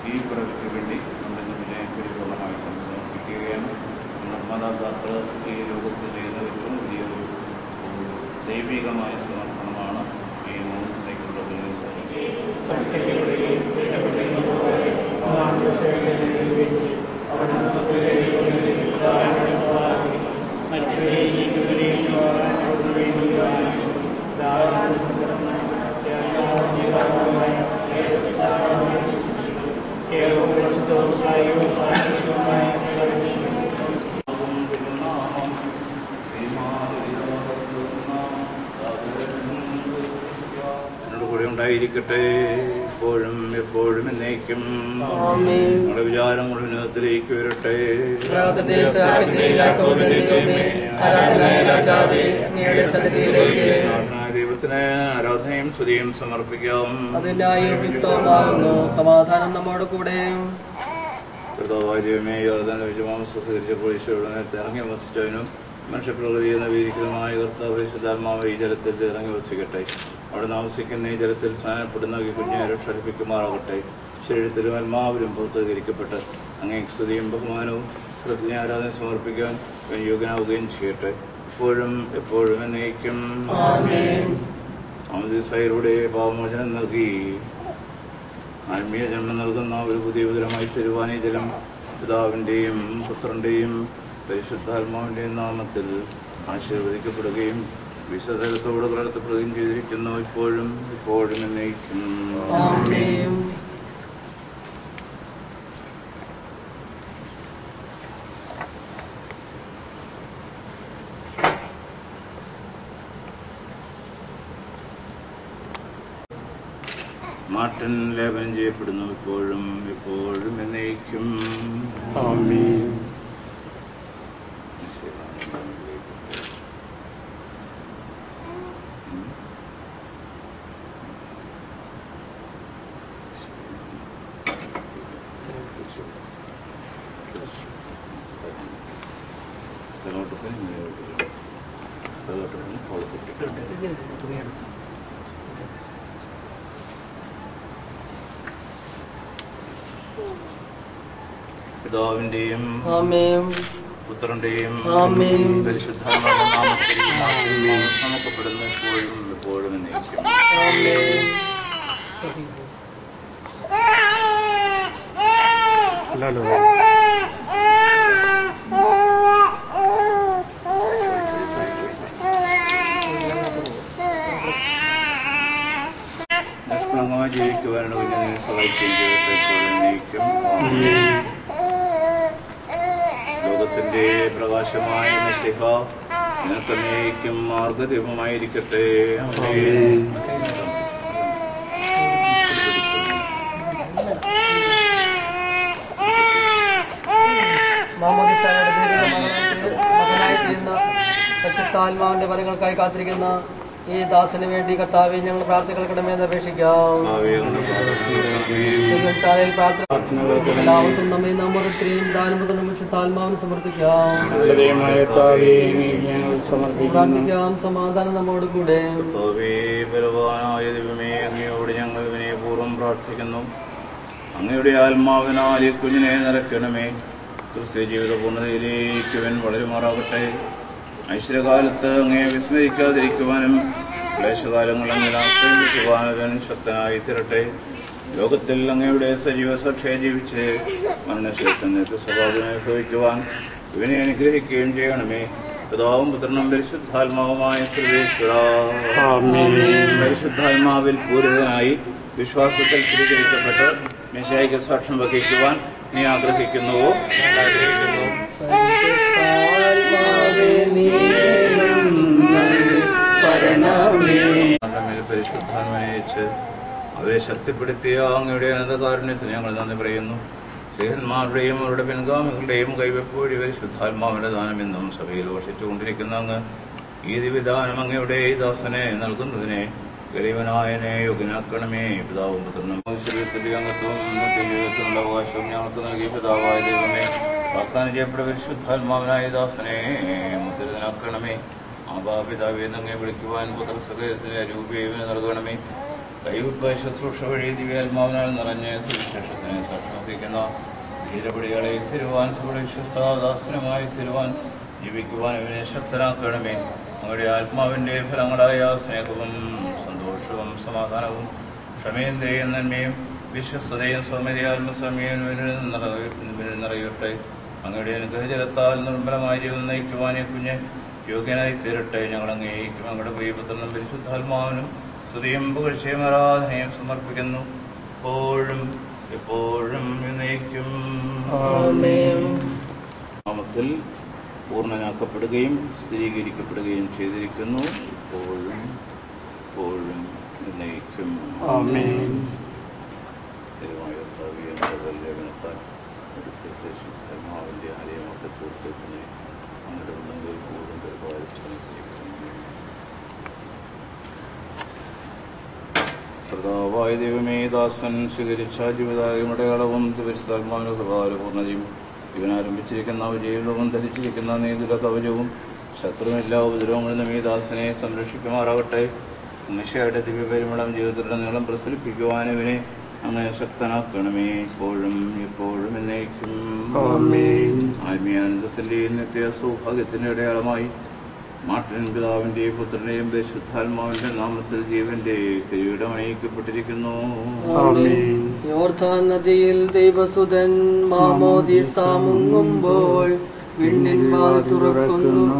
ഈ പിറവിക്ക് വേണ്ടി നമ്മുടെ വിനയം പരിപൂർണമായിട്ടും സമർപ്പിക്കുകയാണ്. നമ്മുടെ മാതാപിതാക്കൾ ഈ ലോകത്തിൽ ചെയ്യുന്ന ഏറ്റവും വലിയൊരു ദൈവികമായ സമർപ്പണമാണ് ഈ മൂന്ന് സൈക്കിളുകളിൽ ഉണ്ടായിരിക്കട്ടെ, എപ്പോഴും എപ്പോഴും എന്നേക്കും. നമ്മുടെ വിചാരങ്ങൾ ഉന്നതത്തിലേക്ക് വരട്ടെ. ദൈവത്തിന് ആരാധനയും സ്തുതിയും സമർപ്പിക്കാം. സമാധാനം നമ്മോട് കൂടെ. ദൈവമേ, യോർദ്ദാനോചിച്ചപ്പോൾ ഈശോയുടെ നേരത്തെ ഇറങ്ങി വസിച്ചവനും മനുഷ്യപ്രകൃതി എന്ന വീതിക്കുന്നതുമായ കർത്താവ് പരിശുദ്ധാത്മാവ് ഈ ജലത്തിൽ ഇറങ്ങി വസിക്കട്ടെ. അവിടെ താമസിക്കുന്ന ഈ ജലത്തിൽ സ്നാനപ്പെടുന്ന ഈ കുഞ്ഞിനെ രക്ഷ ശരീരത്തിലും ആത്മാവിലും പുറത്തേകരിക്കപ്പെട്ട് അങ്ങേ സ്തുതിയും ബഹുമാനവും കൃത്യമായ ആരാധന സമർപ്പിക്കാൻ യോഗ്യനാവുകയും ചെയ്യട്ടെ, എപ്പോഴും എപ്പോഴും എന്നേക്കും. അമൃതയുടെ പാവമോചനം നൽകി ആത്മീയ ജന്മം നൽകുന്ന ഒരു പുതിയ ഉദരമായി തരുവാൻ ഈ ജലം പിതാവിൻ്റെയും പുത്രൻ്റെയും പരിശുദ്ധാത്മാവിൻ്റെയും നാമത്തിൽ ആശീർവദിക്കപ്പെടുകയും വിശ്വതലത്തോട് നടത്തപ്പെടുകയും ചെയ്തിരിക്കുന്നു, ഇപ്പോഴും ഇപ്പോഴും എന്നേക്കും. മാറ്റൻ ലേപനം ചെയ്യപ്പെടുന്നു, ഇപ്പോഴും ഇപ്പോഴും എന്നേക്കും. പിതാവിന്റെയും പുത്രന്റെയും പരിശുദ്ധാത്മാവിന്റെ നാമത്തിൽ സമക്കപ്പെടുന്ന എപ്പോഴും എപ്പോഴും എന്നേക്കും. നിഷ്കളങ്കമായി ജീവിക്കുവാനുള്ള കുഞ്ഞിനെ സഹായിക്കുകയും ചെയ്തിട്ട് എപ്പോഴും എന്നേക്കും. ലോകത്തിന്റെ പ്രകാശമായ മിശിഹ നിനക്ക് എന്നേക്കും മാർഗദീപമായിരിക്കട്ടെ. പരിശുദ്ധാത്മാവിന്റെ ഫലങ്ങൾക്കായി കാത്തിരിക്കുന്ന ഈ ദാസന് വേണ്ടി കർത്താവെ ഞങ്ങൾ പ്രാർത്ഥികൾ കടമേന്ന് അപേക്ഷിക്കാം. എല്ലാവർക്കും നമ്മെ നാം ഓരോരുത്തരെയും ദാനമുതലും വിശുദ്ധാത്മാവിന് സമർപ്പിക്കാം. പ്രാർത്ഥിക്കാം. സമാധാനം നമ്മോട് കൂടെ. അങ്ങയോട് ഞങ്ങൾ വിനയപൂർവ്വം പ്രാർത്ഥിക്കുന്നു. അങ്ങയുടെ ആത്മാവിനാൽ ഈ കുഞ്ഞിനെ നിറയ്ക്കണമേ. ക്രിസ്ത്യ ജീവിത പൂർണ്ണതയിലേക്ക് ഇവൻ വളരുമാറാകട്ടെ. ഐശ്വര്യകാലത്ത് അങ്ങയെ വിസ്മരിക്കാതിരിക്കുവാനും ക്ലേശകാലങ്ങൾ അങ്ങനെ ആശ്രയിക്കുവാനും ശക്തനായി തീരട്ടെ. ലോകത്തിൽ അങ്ങയുടെ സജീവ സാക്ഷിയെ ജീവിച്ച് മരണശേഷം സ്വഭാവത്തിനായി ഭവിക്കുവാൻ ഇവനെ അനുഗ്രഹിക്കുകയും ചെയ്യണമേ. പിതാവും പുത്രനും പരിശുദ്ധാത്മാവുമായ സർവേശ്വരാ, പരിശുദ്ധാത്മാവിൽ പൂരിതനായി വിശ്വാസത്തിൽ സ്ഥിരീകരിക്കപ്പെട്ട് മെശിഹായ്ക്ക് സാക്ഷ്യം വഹിക്കുവാൻ നീ ആഗ്രഹിക്കുന്നുവോ? പരിശുദ്ധാത്മനയിച്ച് അവരെ ശക്തിപ്പെടുത്തിയ അങ്ങയുടെ അനന്തകാരുണ്യത്തിന് ഞങ്ങൾ നന്ദി പറയുന്നു. സ്ത്രീഹന്മാരുടെയും അവരുടെ പിൻഗാമികളുടെയും കൈവെപ്പോഴി പരിശുദ്ധാത്മാവിന്റെ ദാനം എന്നും സഭയിൽ വർഷിച്ചുകൊണ്ടിരിക്കുന്ന അങ്ങ് ഈ ദിവ്യദാനം അങ്ങയുടെ ഈ ദാസനെ നൽകുന്നതിനെ ഗരീവനായനെ യോഗ്യനാക്കണമേ. പിതാവും പുത്രനും ശരീരത്തിന്റെ അംഗത്വവും ജീവിതത്തിനുള്ള അവകാശവും ഞങ്ങൾക്ക് നൽകിയ പിതാവായ ദൈവമേ, വാഗ്ദാനം ചെയ്യപ്പെട്ട പരിശുദ്ധാത്മാവിനായ ദാസനെ മുദ്രിതനാക്കണമേ. ആബാപിതാവെ അങ്ങയെ വിളിക്കുവാൻ പുത്രസഹോദരത്തിന് രൂപീകരണം നൽകണമേ. കൈവപ്പ് ശുശ്രൂഷ വഴി ദിവ്യാത്മാവിനാൽ നിറഞ്ഞ് സുവിശേഷത്തിനെ സാക്ഷാത്കരിക്കുന്ന ധീരപടികളെ തിരുവാൻ സുവിശേഷദാസനുമായി തിരുവാൻ ജീവിക്കുവാൻ ഇവനെ ശക്തനാക്കണമേ. അങ്ങയുടെ ആത്മാവിൻ്റെ ഫലങ്ങളായ സ്നേഹവും സന്തോഷവും സമാധാനവും ക്ഷമയും ദയയും നന്മയും വിശ്വസ്തതയും സൗമ്യതയാത്മസമയം നിറയട്ടെ. അങ്ങയുടെ അനുഗ്രഹജലത്താൽ നിർമ്മലമായ ജീവൻ നയിക്കുവാൻ കുഞ്ഞ് യോഗ്യനായി തീരട്ടെ. ഞങ്ങൾ അങ്ങേക്കും അങ്ങയുടെ പ്രിയപുത്രനും പരിശുദ്ധാത്മാവിനും സ്തുതിയും പുകഴ്ചയും ആരാധനയും സമർപ്പിക്കുന്നു, എപ്പോഴും എപ്പോഴും എന്നേക്കും. നാമത്തിൽ പൂർണ്ണനാക്കപ്പെടുകയും സ്ഥിരീകരിക്കപ്പെടുകയും ചെയ്തിരിക്കുന്നു, എപ്പോഴും എപ്പോഴും എന്നേക്കും. അടുത്ത ശുദ്ധാത്മാവിൻ്റെ ആലയമൊക്കെ തീർത്തിനെ അങ്ങയുടെ ഉണ്ടെങ്കിൽ കൂടുതൽ പരിപാലിച്ചു. കർത്താവായ ദൈവമേ, ദാസൻ സ്വീകരിച്ച ജീവിതായമടയാളവും ദിവസാത്മാവിന്റെ പ്രഭാവപൂർണ്ണതയും ഇവനാരംഭിച്ചിരിക്കുന്ന വിജയവും ധരിച്ചിരിക്കുന്ന നീതുര കവചവും ശത്രുവില്ലാ ഉപദ്രവങ്ങളിൽ നിന്നും ഈ ദാസനെ സംരക്ഷിക്കുമാറാകട്ടെ. നിശയുടെ ദിവ്യപരിമളം ജീവിതത്തിലുള്ള നീളം പ്രസരിപ്പിക്കുവാൻ ഇവനെ അങ്ങനെ ശക്തനാക്കണമേ, എപ്പോഴും എപ്പോഴും എന്നേക്കും. ആത്മീയാനന്ദത്തിൻ്റെയും നിത്യ സൗഭാഗ്യത്തിൻ്റെ അടയാളമായി മാർട്ടിൻ പിതാവിൻ്റെയും പുത്രൻ്റെയും പരിശുദ്ധാത്മാവിൻ്റെ നാമത്തിൽ ജീവന്റെ കിരീടം അണിയിക്കപ്പെട്ടിരിക്കുന്നു. യോർദാൻ നദിയിൽ ദൈവസുതൻ മാമോദീസ മുങ്ങുമ്പോൾ വിണ്ണിൻ വാൾ തുറക്കുന്നു.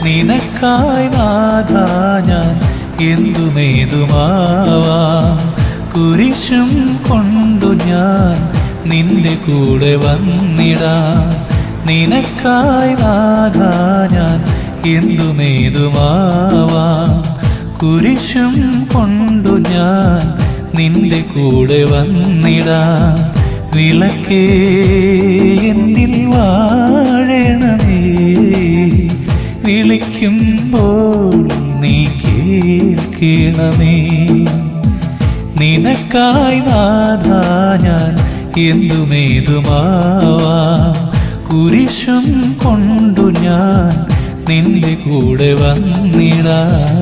നിനക്കായി നാഥാ ഞാൻ എന്തുമേതുമാവാം, കുരിശും കൊണ്ടു ഞാൻ നിന്റെ കൂടെ വന്നിടാം. നിനക്കായി നാഥാ ഞാൻ എന്തുമേതുമാവാം, കുരിശും കൊണ്ടു ഞാൻ നിന്റെ കൂടെ വന്നിടാം. വിളക്കേ എന്നിൽ വാഴണമേ, വിളിക്കുമ്പോൾ നീ കേൾക്കണമേ. നിനക്കായി നാഥാ ഞാൻ എന്തുമേതുമാവാം, കുരിശും കൊണ്ടു ഞാൻ നിന്റെ കൂടെ വന്നിടാം.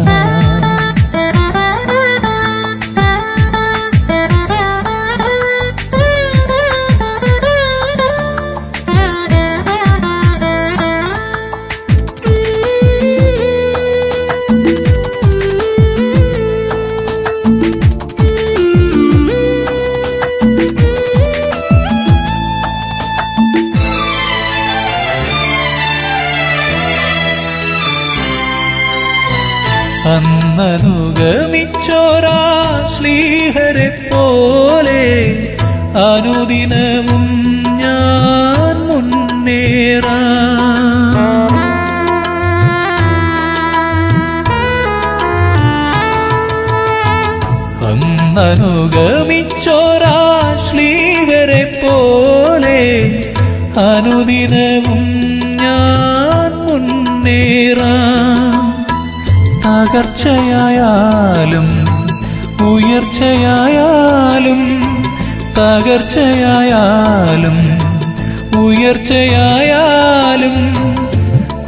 അന്നനുഗമിച്ചോരാ ശ്ലീഹരെ പോലെ അനുദിനവും ഞാൻ മുന്നേറാം. അന്നനുഗമിച്ചോരാ ശ്ലീഹരെ പോലെ അനുദിനവും ഞാൻ മുന്നേറാം. തകർച്ചയായാലും ഉയർച്ചയായാലും തകർച്ചയായാലും ഉയർച്ചയായാലും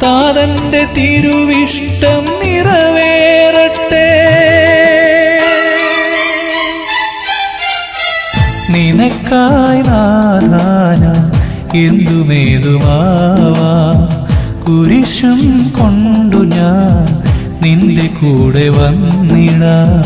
താതന്റെ തിരുവിഷ്ടം നിറവേറട്ടെ. നിനക്കായി നാഥാ ഞാൻ എന്തുമേതുമാവാം. കുരിശും കൊണ്ടു ഞാൻ നിന്റെ കൂടെ വന്നിടാം.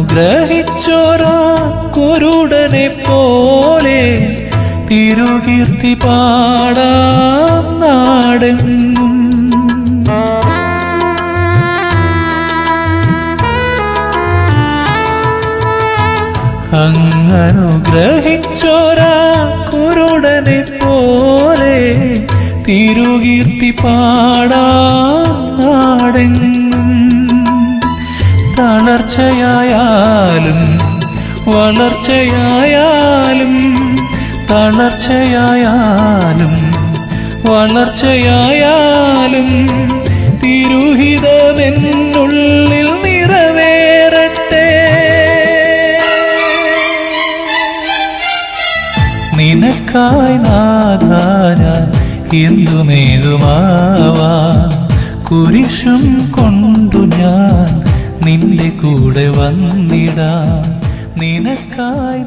അങ്ങനുഗ്രഹിച്ചോരാ കുരുടനെ പോലെ തിരുകീർത്തി പാടാം നാടെങ്ങും. അങ്ങനുഗ്രഹിച്ചോരാ കുരുടനെ പോലെ തിരുകീർത്തി പാടാം നാടെങ്ങും. തളർച്ചയായാലും വളർച്ചയായാലും തളർച്ചയായാലും വളർച്ചയായാലും തിരുഹിതമെന്നുള്ളിൽ നിറവേറട്ടെ. നിനക്കായി നാഥാ ഞാൻ എന്തുമേതുമാവാം. കുരിശും കൊണ്ടു ഞാൻ നിന്റെ കൂടെ വന്നിടാം. നിനക്കായി